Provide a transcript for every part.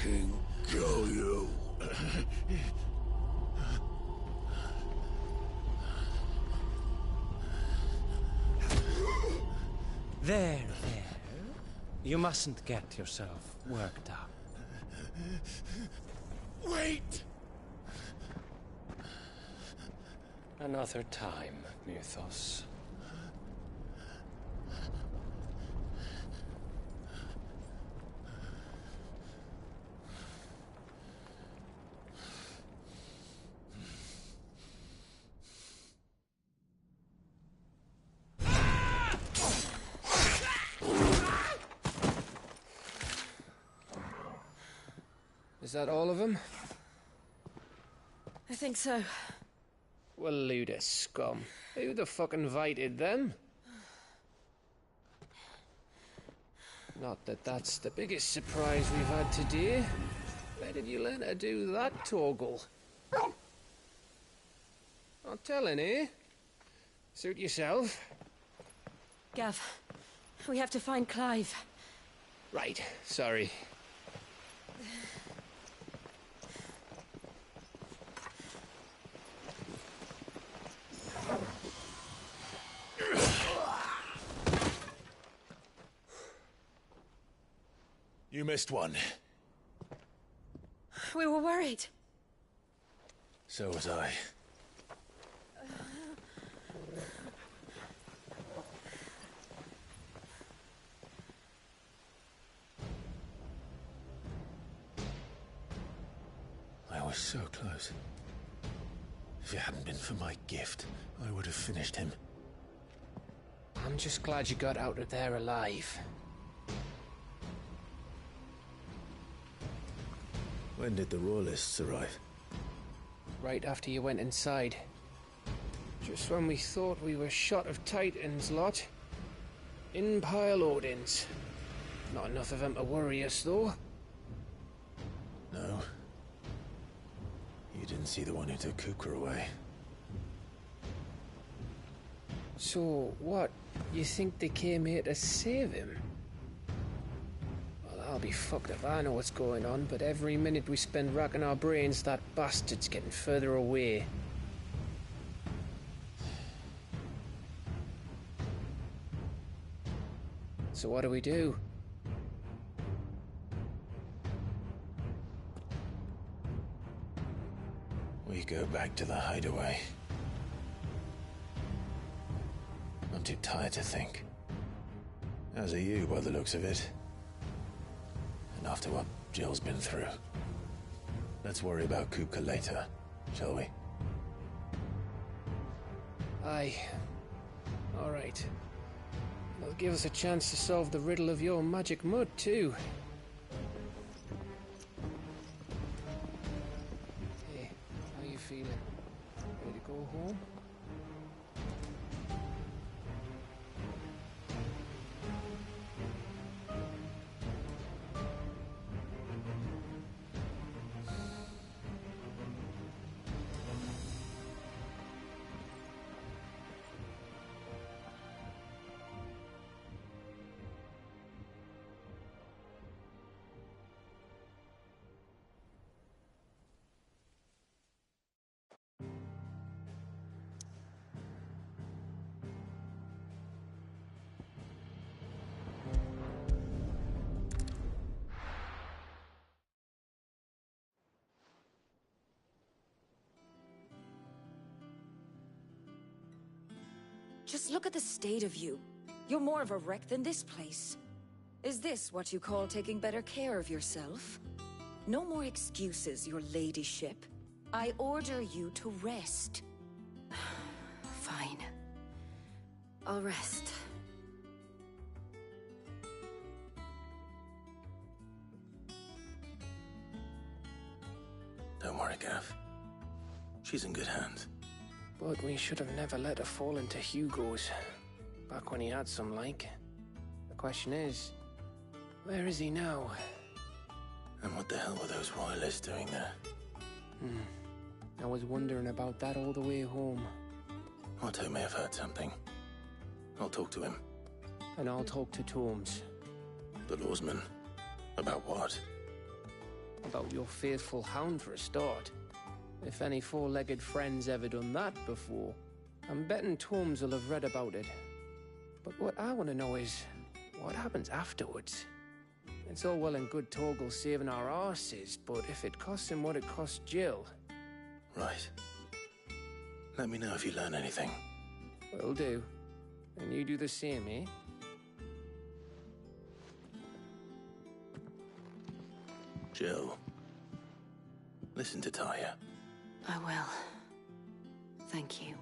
fucking kill you. There. You mustn't get yourself worked up. Wait! Another time, Mythos. Is that all of them? I think so. Well, Luda scum. Who the fuck invited them? Not that that's the biggest surprise we've had today. Where did you learn to do that, Torgal? Not telling, eh? Suit yourself. Gav, we have to find Clive. Right, sorry. You missed one. We were worried. So was I. I was so close. If it hadn't been for my gift, I would have finished him. I'm just glad you got out of there alive. When did the Royalists arrive? Right after you went inside. Just when we thought we were shot of Titans, lot. In pile Odins. Not enough of them to worry us, though. No. You didn't see the one who took Kupka away. So, what? You think they came here to save him? Well, I'll be fucked if I know what's going on, but every minute we spend racking our brains, that bastard's getting further away. So what do we do? We go back to the hideaway. I'm too tired to think. As are you, by the looks of it. And after what Jill's been through. Let's worry about Kupka later, shall we? Aye. All right. That'll give us a chance to solve the riddle of your magic mud, too. Hey, how you feeling? Ready to go home? Just look at the state of you. You're more of a wreck than this place. Is this what you call taking better care of yourself? No more excuses, your ladyship. I order you to rest. Fine. I'll rest. Don't worry, Gav. She's in good hands. But we should have never let her fall into Hugo's. Back when he had some like. The question is, where is he now? And what the hell were those royalists doing there? I was wondering about that all the way home. Otto may have heard something. I'll talk to him. And I'll talk to Tomes. The lawsman. About what? About your faithful hound for a start. If any four-legged friend's ever done that before, I'm betting Torms will have read about it. But what I want to know is, what happens afterwards? It's all well and good Torgal saving our arses, but if it costs him what it cost Jill... Right. Let me know if you learn anything. Will do. And you do the same, eh? Jill, listen to Taya. I will. Thank you.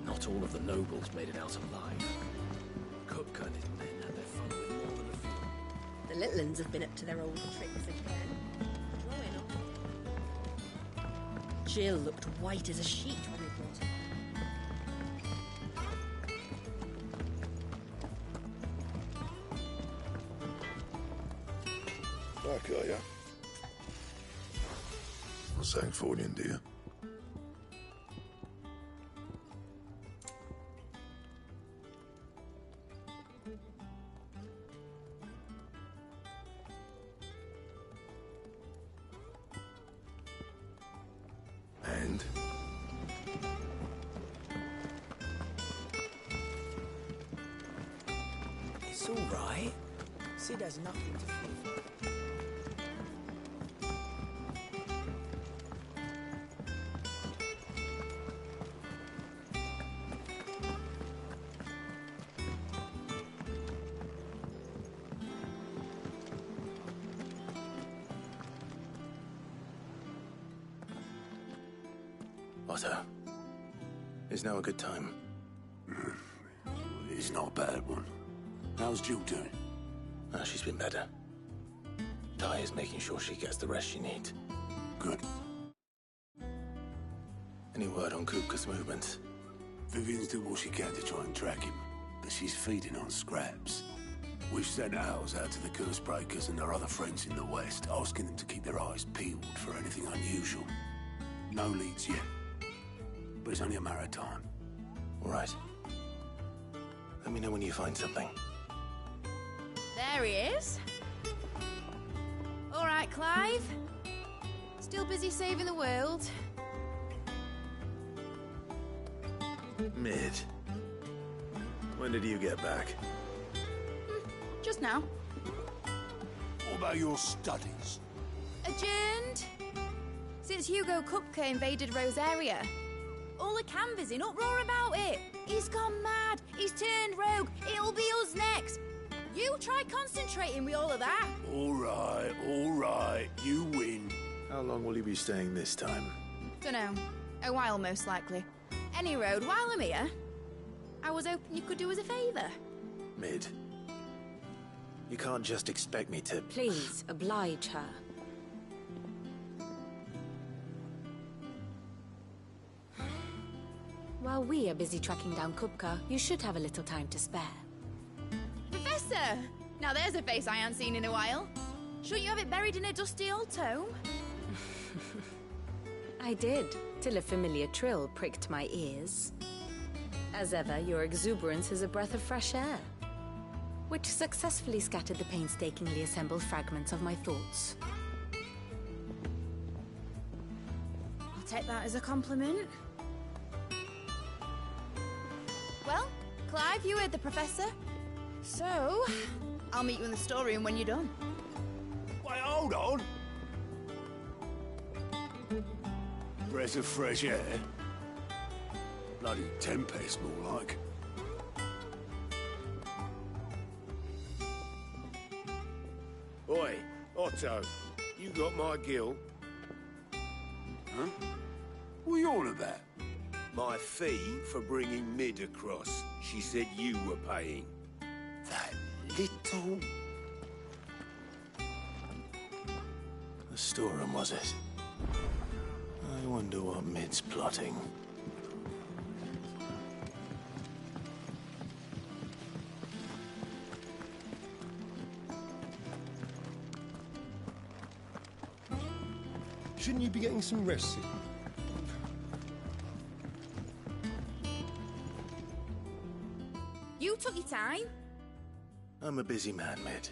Not all of the nobles made it out alive. Kupka and his men had their fun with more than a few. The little uns have been up to their old tricks again. Drawing on. Jill looked white as a sheet when we brought her. Back, are ya? What's Sancfordian, dear? And? It's all right. Sid has nothing to fear from. Otto, is now a good time? It's not a bad one. How's Jill doing? She's been better. Ty is making sure she gets the rest she needs. Good. Any word on Kupka's movements? Vivian's doing what she can to try and track him, but she's feeding on scraps. We've sent ours out to the Cursebreakers and their other friends in the West, asking them to keep their eyes peeled for anything unusual. No leads yet, but it's only a matter of time. All right. Let me know when you find something. There he is. All right, Clive. Still busy saving the world. Mid. When did you get back? Just now. What about your studies? Adjourned. Since Hugo Kupka invaded Rosaria. All the canvas in uproar about it. He's gone mad. He's turned rogue. It'll be us next. You try concentrating with all of that. All right. You win. How long will you be staying this time? Dunno. A while, most likely. Any road, while I'm here, I was hoping you could do us a favour. Mid. You can't just expect me to... Please, oblige her. While we are busy tracking down Kupka, you should have a little time to spare. Professor! Now there's a face I haven't seen in a while. Shouldn't you have it buried in a dusty old tome? I did, till a familiar trill pricked my ears. As ever, your exuberance is a breath of fresh air, which successfully scattered the painstakingly assembled fragments of my thoughts. I'll take that as a compliment. Well, Clive, you heard the professor. So, I'll meet you in the storeroom when you're done. Wait, hold on. Breath of fresh air. Bloody tempest, more like. Oi, Otto, you got my gill? Huh? What are you on about? My fee for bringing Mid across. She said you were paying. That little... The storeroom, was it? I wonder what Mid's plotting. Shouldn't you be getting some rest? You took your time. I'm a busy man, Mid.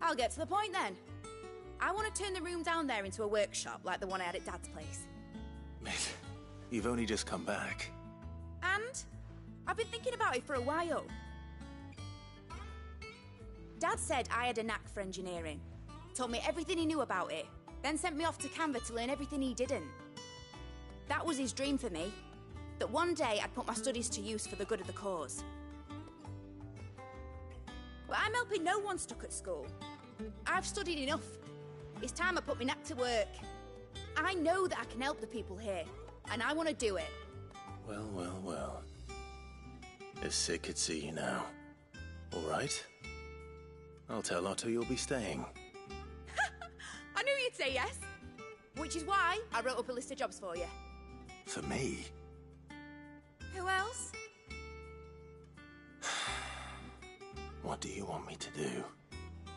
I'll get to the point then. I want to turn the room down there into a workshop like the one I had at Dad's place. Mid, you've only just come back. And I've been thinking about it for a while. Dad said I had a knack for engineering. Told me everything he knew about it. Then sent me off to Canva to learn everything he didn't. That was his dream for me. That one day I'd put my studies to use for the good of the cause. But I'm helping no one stuck at school. I've studied enough. It's time I put my knack to work. I know that I can help the people here, and I want to do it. Well. If Sid could see you now. All right. I'll tell Otto you'll be staying. I knew you'd say yes. Which is why I wrote up a list of jobs for you. For me? Who else? What do you want me to do?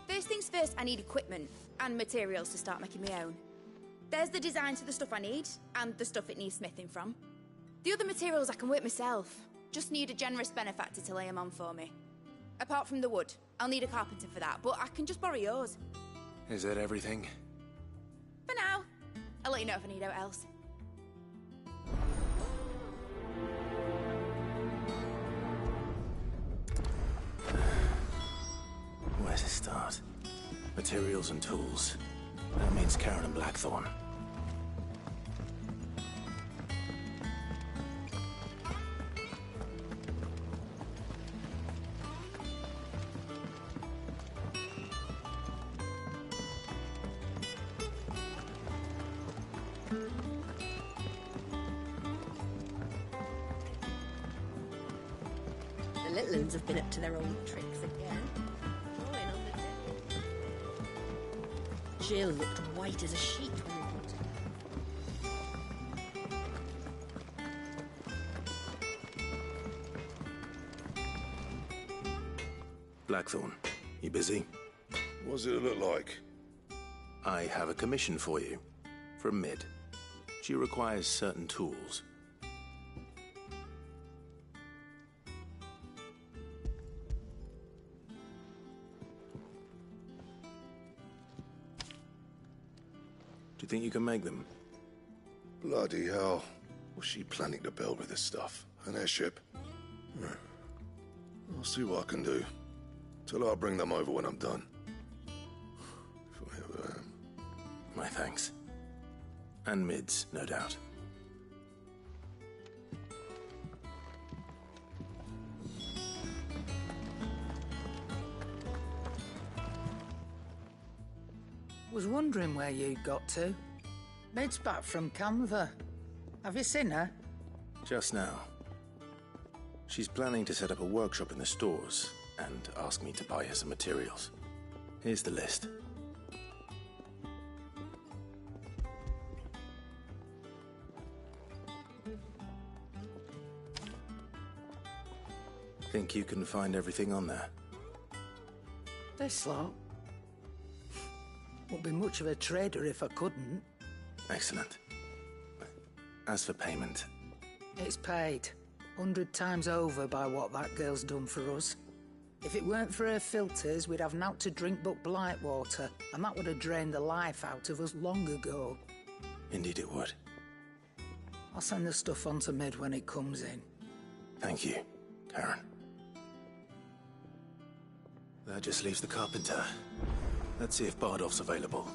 First things first, I need equipment and materials to start making my own. There's the designs for the stuff I need and the stuff it needs smithing from. The other materials I can work myself. Just need a generous benefactor to lay them on for me. Apart from the wood, I'll need a carpenter for that, but I can just borrow yours. Is that everything? For now. I'll let you know if I need out else. Where to start? Materials and tools. That means Karen and Blackthorn. little uns have been up to their old tricks again. Drawing on the dead. Jill looked white as a sheet when we put her. Blackthorn, you busy? What's it look like? I have a commission for you. From Mid. She requires certain tools. Do you think you can make them? Bloody hell. What's she planning to build with this stuff? An airship? I'll see what I can do. Tell her I'll bring them over when I'm done. If I ever am. My thanks. And Mid's, no doubt. Was wondering where you'd got to. Mid's back from Canva. Have you seen her? Just now. She's planning to set up a workshop in the stores and ask me to buy her some materials. Here's the list. Think you can find everything on there? This lot. Wouldn't be much of a trader if I couldn't. Excellent. As for payment... It's paid. 100 times over by what that girl's done for us. If it weren't for her filters, we'd have naught to drink but blight water, and that would have drained the life out of us long ago. Indeed it would. I'll send the stuff on to Mid when it comes in. Thank you, Karen. That just leaves the carpenter. Let's see if Bardolph's available.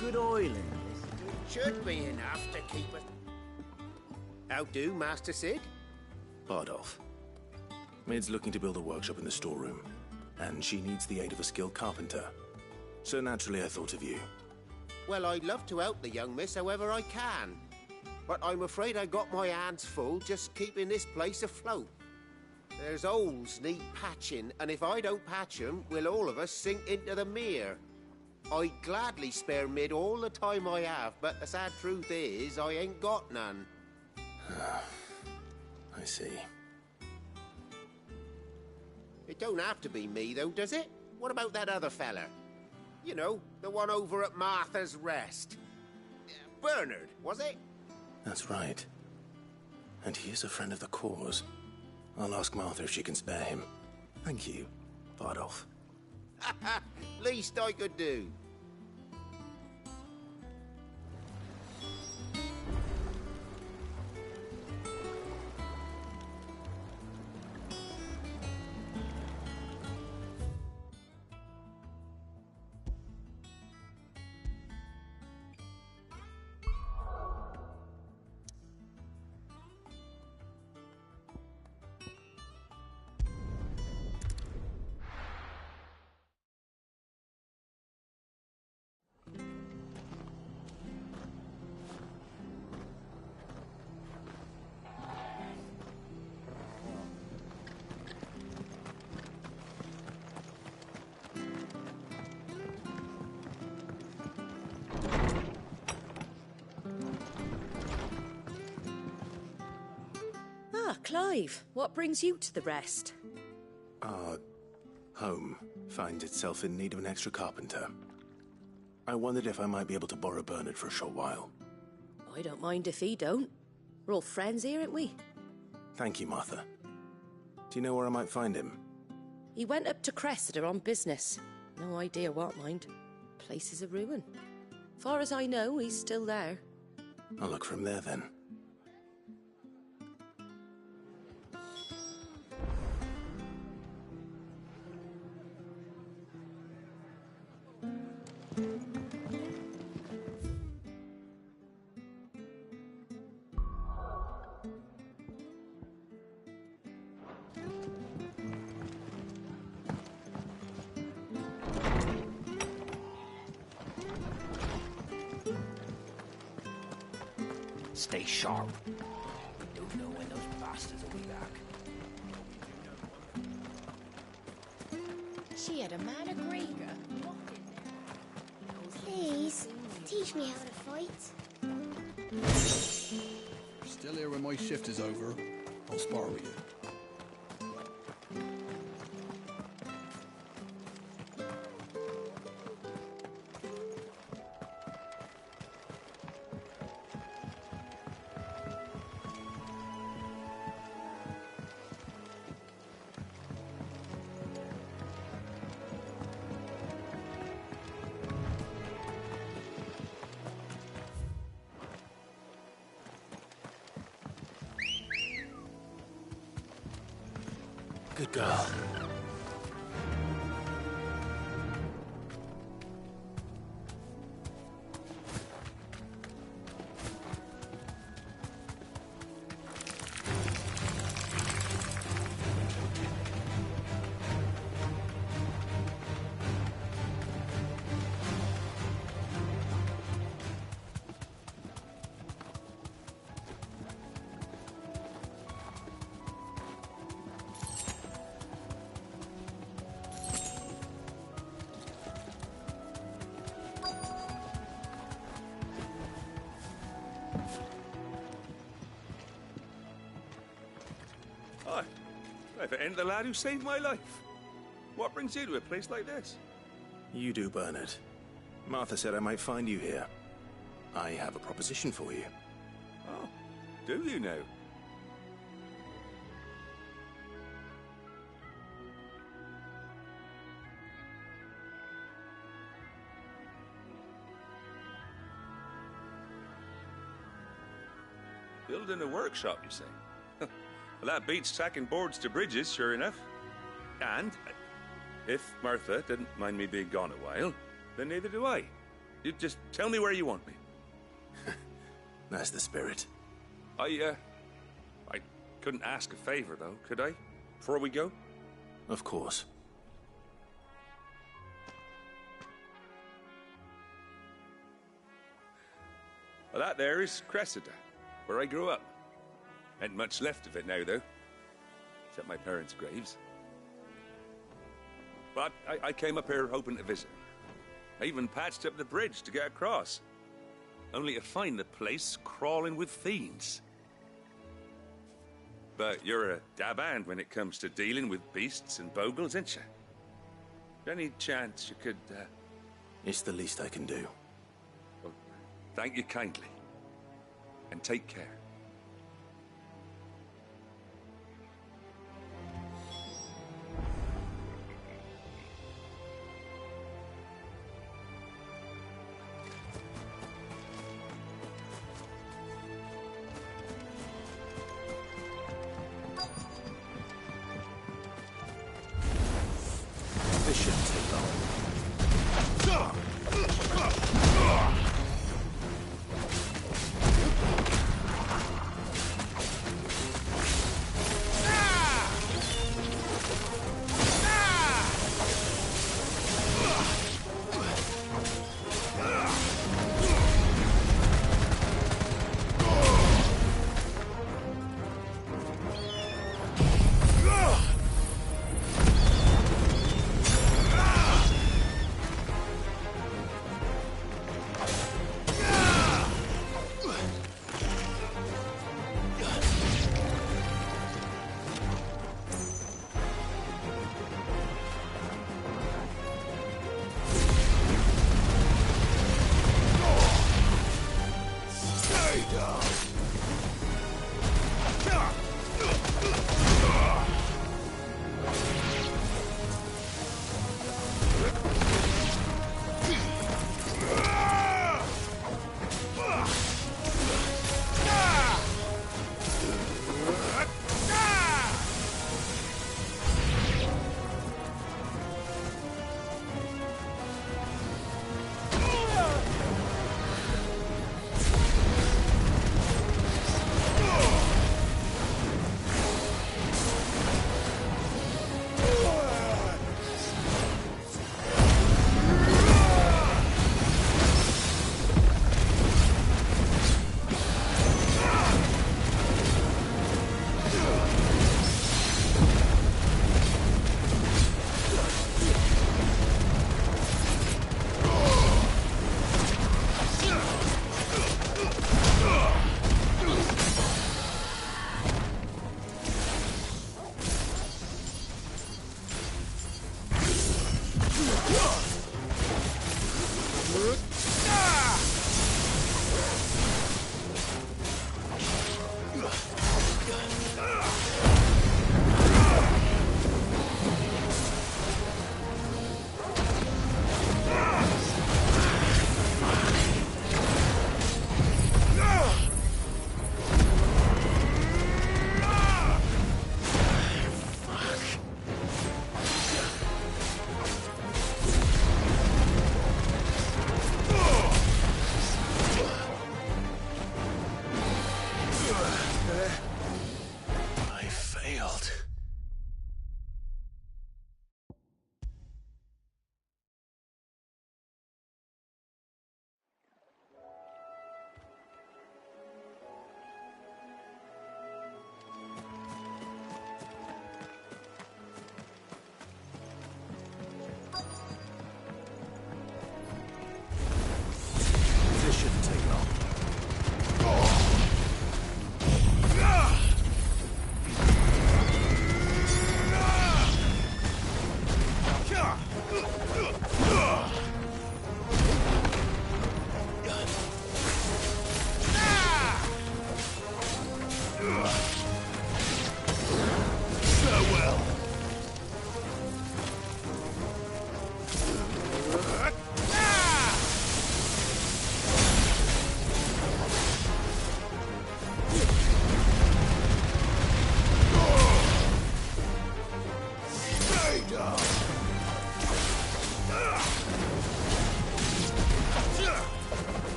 Good oil in this. Should be enough to keep us. How do, Master Sid? Bardolph. Mid's looking to build a workshop in the storeroom, and she needs the aid of a skilled carpenter. So naturally I thought of you. Well, I'd love to help the young miss however I can. But I'm afraid I got my hands full just keeping this place afloat. There's holes need patching, and if I don't patch them, we'll all of us sink into the mere. I'd gladly spare Mid all the time I have, but the sad truth is, I ain't got none. I see. It don't have to be me, though, does it? What about that other fella? You know, the one over at Martha's Rest. Bernard, was it? That's right. And he is a friend of the cause. I'll ask Martha if she can spare him. Thank you, Bardolph. Least I could do. Clive, what brings you to the Rest? Our home finds itself in need of an extra carpenter. I wondered if I might be able to borrow Bernard for a short while. I don't mind if he don't. We're all friends here, aren't we? Thank you, Martha. Do you know where I might find him? He went up to Cressida on business. No idea what, mind. Place is a ruin. Far as I know, he's still there. I'll look from there then. Stay sharp. Don't know when those bastards will be back. She had a mad Gregor. Please, teach me how to fight. Still here when my shift is over. I'll spar with you. Good girl. Hi. If it ain't the lad who saved my life. What brings you to a place like this? You do, Bernard. Martha said I might find you here. I have a proposition for you. Oh, do you now? Building a workshop, you say? Well, that beats tacking boards to bridges, sure enough. And if Martha didn't mind me being gone a while, then neither do I. You just tell me where you want me. That's the spirit. I couldn't ask a favor, though, could I? Before we go? Of course. Well, that there is Cressida, where I grew up. Ain't much left of it now, though. Except my parents' graves. But I came up here hoping to visit. I even patched up the bridge to get across. Only to find the place crawling with fiends. But you're a dab hand when it comes to dealing with beasts and bogles, ain't you? Any chance you could, It's the least I can do. Well, thank you kindly. And take care. This shouldn't take long.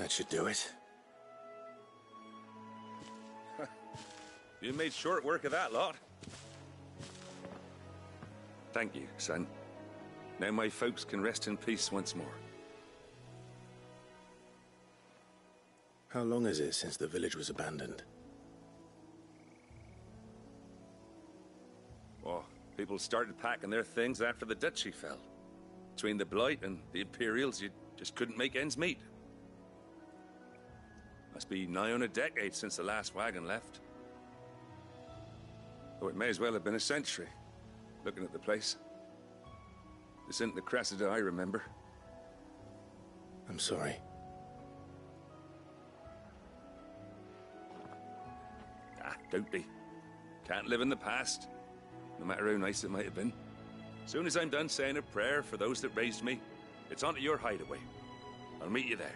That should do it. You made short work of that lot. Thank you, son. Now my folks can rest in peace once more. How long is it since the village was abandoned? Oh, people started packing their things after the duchy fell. Between the Blight and the Imperials, you just couldn't make ends meet. Must be nigh on a decade since the last wagon left. Oh, it may as well have been a century, looking at the place. This isn't the Cressida I remember. I'm sorry. Ah, don't be. Can't live in the past, no matter how nice it might have been. Soon as I'm done saying a prayer for those that raised me, it's on to your hideaway. I'll meet you there.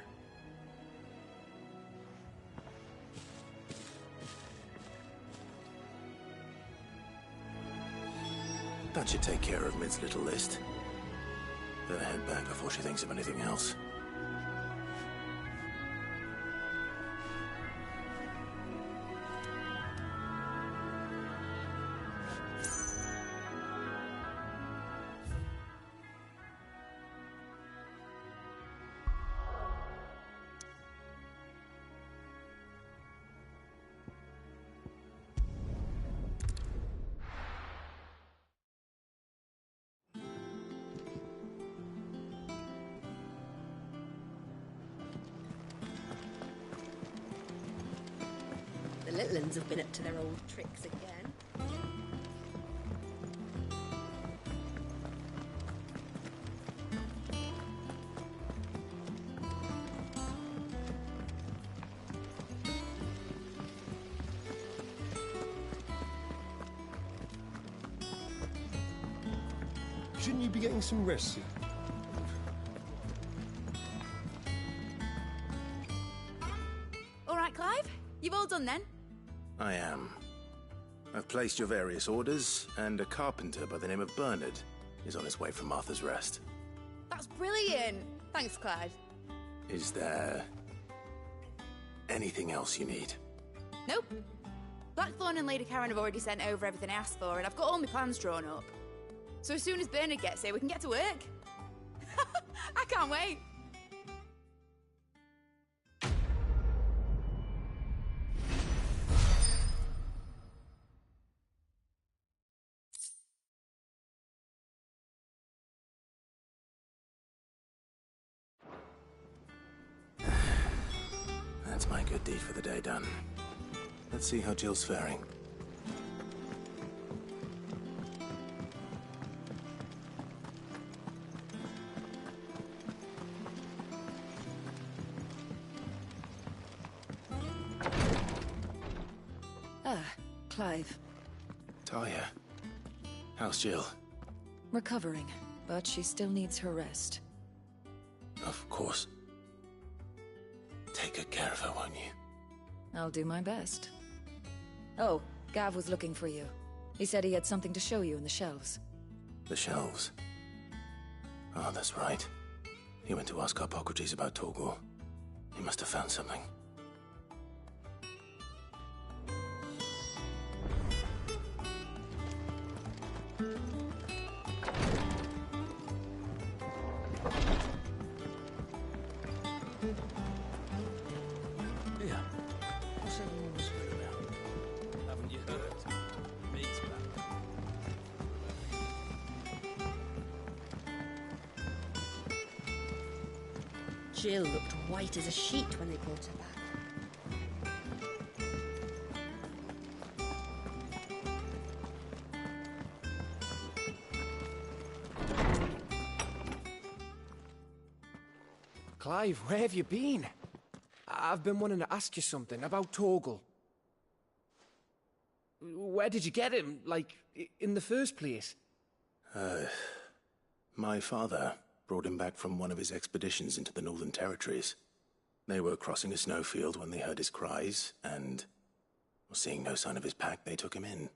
That should take care of Mid's little list. Better head back before she thinks of anything else. The little ones have been up to their old tricks again. Shouldn't you be getting some rest soon? All right, Clive? You've all done then? I am. I've placed your various orders, and a carpenter by the name of Bernard is on his way from Arthur's Rest. That's brilliant. Thanks, Clive. Is there anything else you need? Nope. Blackthorn and Lady Karen have already sent over everything I asked for, and I've got all my plans drawn up. So as soon as Bernard gets here, we can get to work. I can't wait. That's my good deed for the day done. Let's see how Jill's faring. Clive. Talia. How's Jill? Recovering, but she still needs her rest. Of course. Take good care of her, won't you? I'll do my best. Oh, Gav was looking for you. He said he had something to show you in the shelves. The shelves? Oh, that's right. He went to ask Harpocrates about Torgor. He must have found something. Jill looked white as a sheet when they brought her back. Clive, where have you been? I've been wanting to ask you something about Torgal. Where did you get him, like, in the first place? My father brought him back from one of his expeditions into the Northern Territories. They were crossing a snowfield when they heard his cries, and, seeing no sign of his pack, they took him in.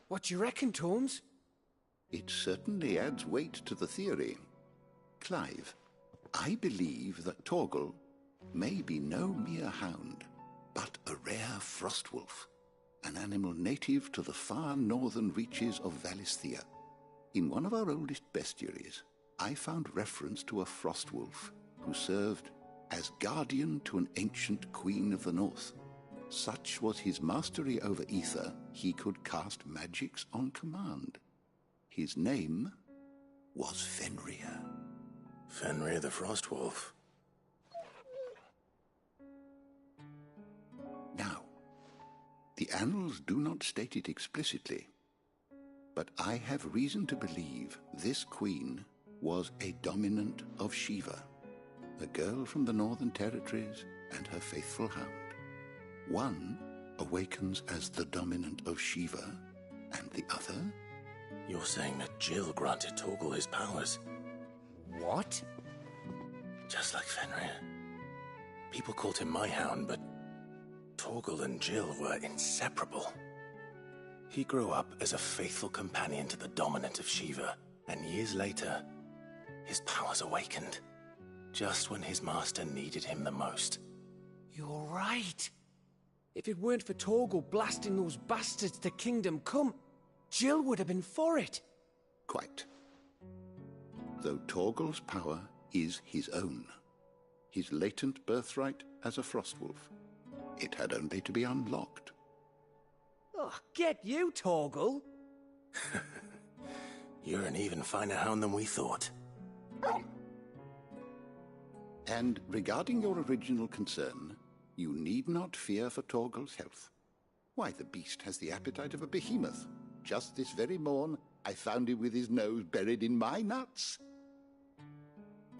What do you reckon, Tomes? It certainly adds weight to the theory. Clive, I believe that Torgal may be no mere hound, but a rare frostwolf, an animal native to the far northern reaches of Valisthea. In one of our oldest bestiaries, I found reference to a frostwolf who served as guardian to an ancient queen of the north. Such was his mastery over ether, he could cast magics on command. His name was Fenrir. Fenrir the Frostwolf. Now, the annals do not state it explicitly, but I have reason to believe this queen was a dominant of Shiva, a girl from the Northern Territories and her faithful hound. One awakens as the dominant of Shiva, and the other? You're saying that Jill granted Torgal his powers? What? Just like Fenrir. People called him my hound, but Torgal and Jill were inseparable. He grew up as a faithful companion to the dominant of Shiva, and years later, his powers awakened, just when his master needed him the most. You're right. If it weren't for Torgal blasting those bastards to Kingdom Come, Jill would have been for it. Quite. Though Torgal's power is his own, his latent birthright as a Frostwolf. It had only to be unlocked. Oh, get you, Torgal! You're an even finer hound than we thought. And regarding your original concern, you need not fear for Torgal's health. Why, the beast has the appetite of a behemoth. Just this very morn, I found him with his nose buried in my nuts.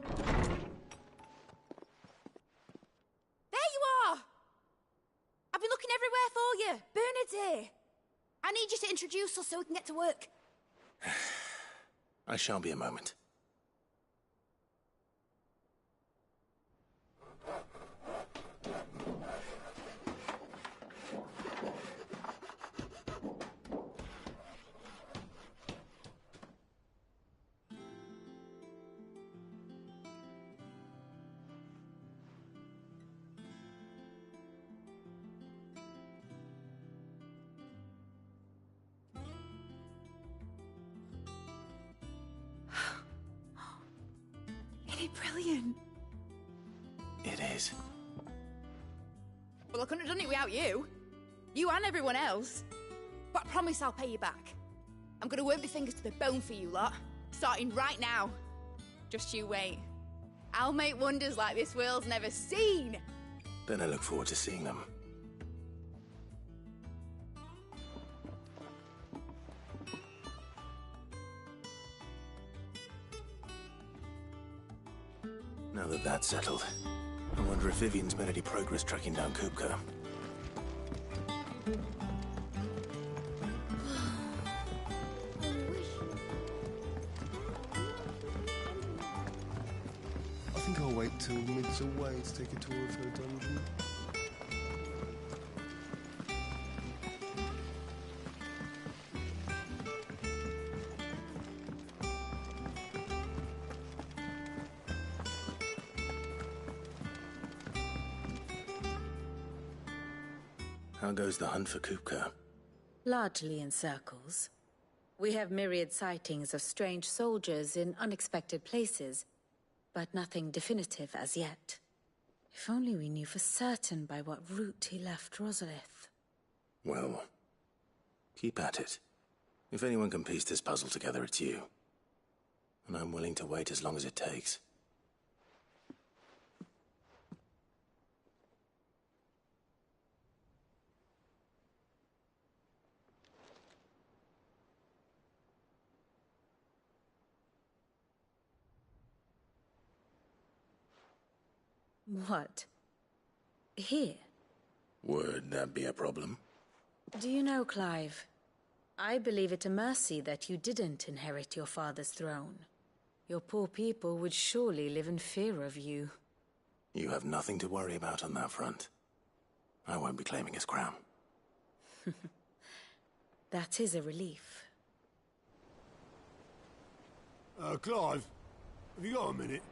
There you are! I've been looking everywhere for you. Bernard's here. I need you to introduce us so we can get to work. I shan't be a moment. Brilliant. It is. Well, I couldn't have done it without you. You and everyone else. But I promise I'll pay you back. I'm gonna work my fingers to the bone for you lot, starting right now. Just you wait. I'll make wonders like this world's never seen. Then I look forward to seeing them. Now that that's settled, I wonder if Vivian's made any progress tracking down Kupka. I think I'll wait till Mid's away to take a tour of her dungeon. How goes the hunt for Kupka? Largely in circles. We have myriad sightings of strange soldiers in unexpected places, but nothing definitive as yet. If only we knew for certain by what route he left Rosalith. Well, keep at it. If anyone can piece this puzzle together, it's you. And I'm willing to wait as long as it takes. What? Here? Would that be a problem? Do you know, Clive? I believe it a mercy that you didn't inherit your father's throne. Your poor people would surely live in fear of you. You have nothing to worry about on that front. I won't be claiming his crown. That is a relief. Clive, have you got a minute?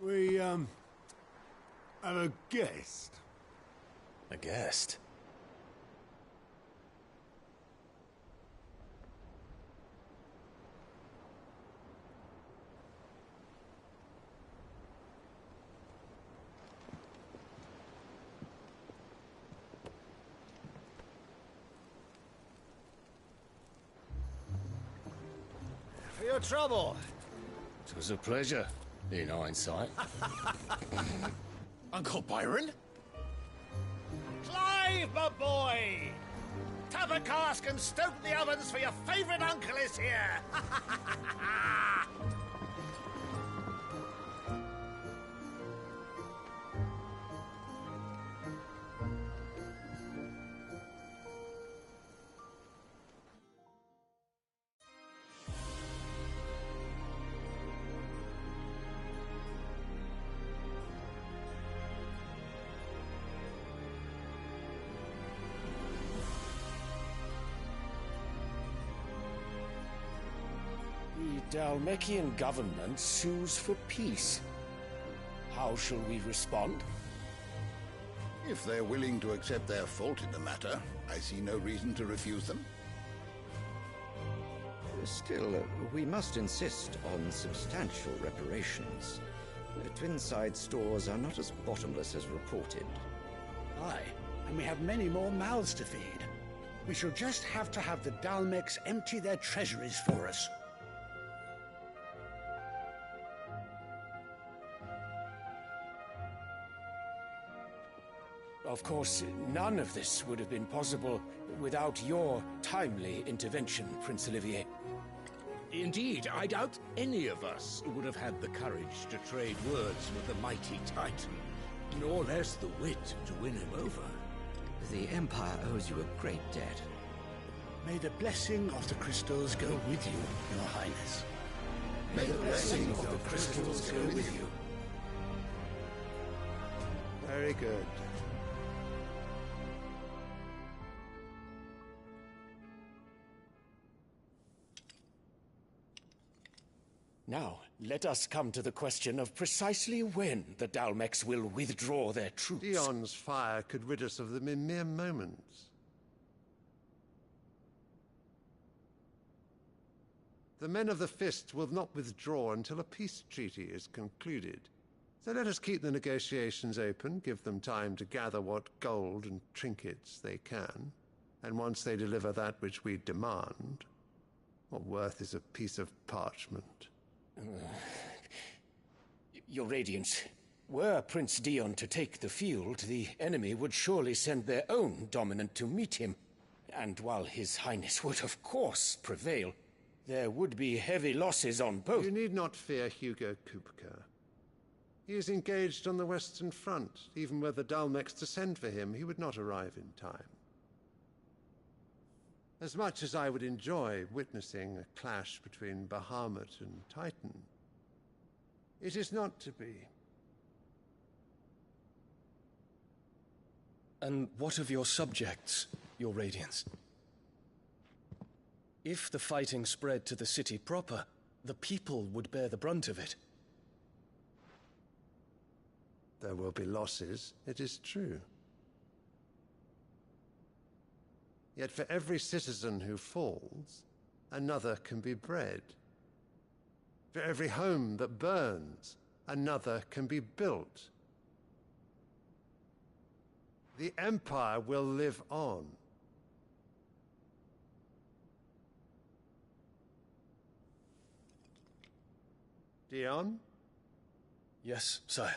We And a guest? A guest? For your trouble. It was a pleasure, in hindsight. Uncle Byron? Clive, my boy! Tap a cask and stoke the ovens, for your favourite uncle is here! The Dalmekian government sues for peace. How shall we respond? If they're willing to accept their fault in the matter, I see no reason to refuse them. Still, we must insist on substantial reparations. Twinside stores are not as bottomless as reported. Aye, and we have many more mouths to feed. We shall just have to have the Dalmecs empty their treasuries for us. Of course, none of this would have been possible without your timely intervention, Prince Olivier. Indeed, I doubt any of us would have had the courage to trade words with the mighty Titan, nor less the wit to win him over. The Empire owes you a great debt. May the blessing of the crystals go with you, Your Highness. May the blessing of the crystals go with you. Very good. Now, let us come to the question of precisely when the Dalmecs will withdraw their troops. Dion's fire could rid us of them in mere moments. The men of the Fist will not withdraw until a peace treaty is concluded. So let us keep the negotiations open, give them time to gather what gold and trinkets they can, and once they deliver that which we demand, what worth is a piece of parchment? Your Radiance, were Prince Dion to take the field, the enemy would surely send their own dominant to meet him. And while His Highness would of course prevail, there would be heavy losses on both. You need not fear Hugo Kupka. He is engaged on the Western Front. Even were the Dalmecs to send for him, he would not arrive in time. As much as I would enjoy witnessing a clash between Bahamut and Titan, it is not to be. And what of your subjects, Your Radiance? If the fighting spread to the city proper, the people would bear the brunt of it. There will be losses, it is true. Yet for every citizen who falls, another can be bred. For every home that burns, another can be built. The Empire will live on. Dion? Yes, sire.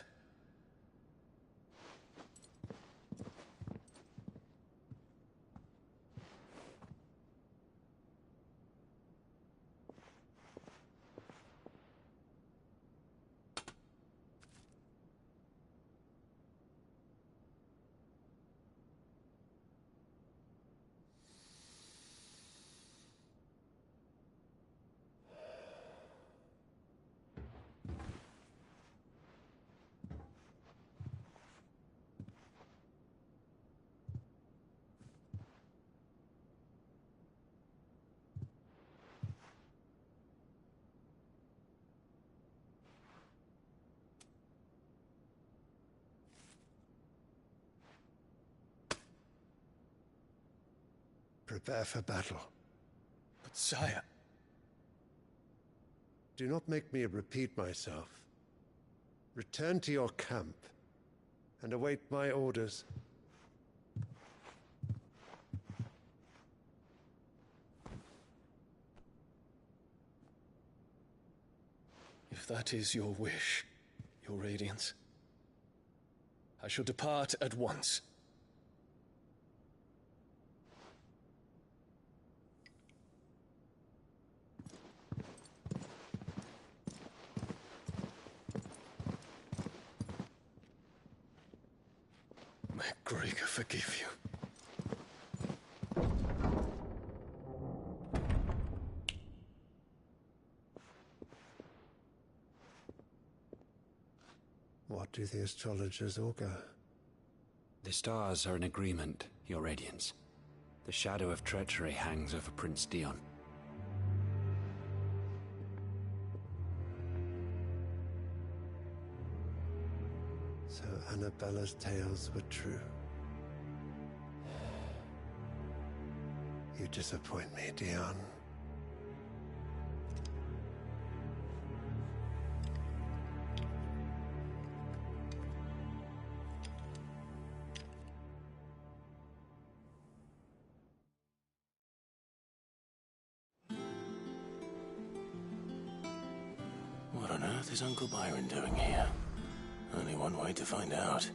prepare for battle. But sire... Do not make me repeat myself. Return to your camp and await my orders. If that is your wish, Your Radiance, I shall depart at once. May Gregor forgive you. What do the astrologers augur? The stars are in agreement, Your Radiance. The shadow of treachery hangs over Prince Dion. So Annabella's tales were true. You disappoint me, Dion. What on earth is Uncle Byron doing here? Only one way to find out.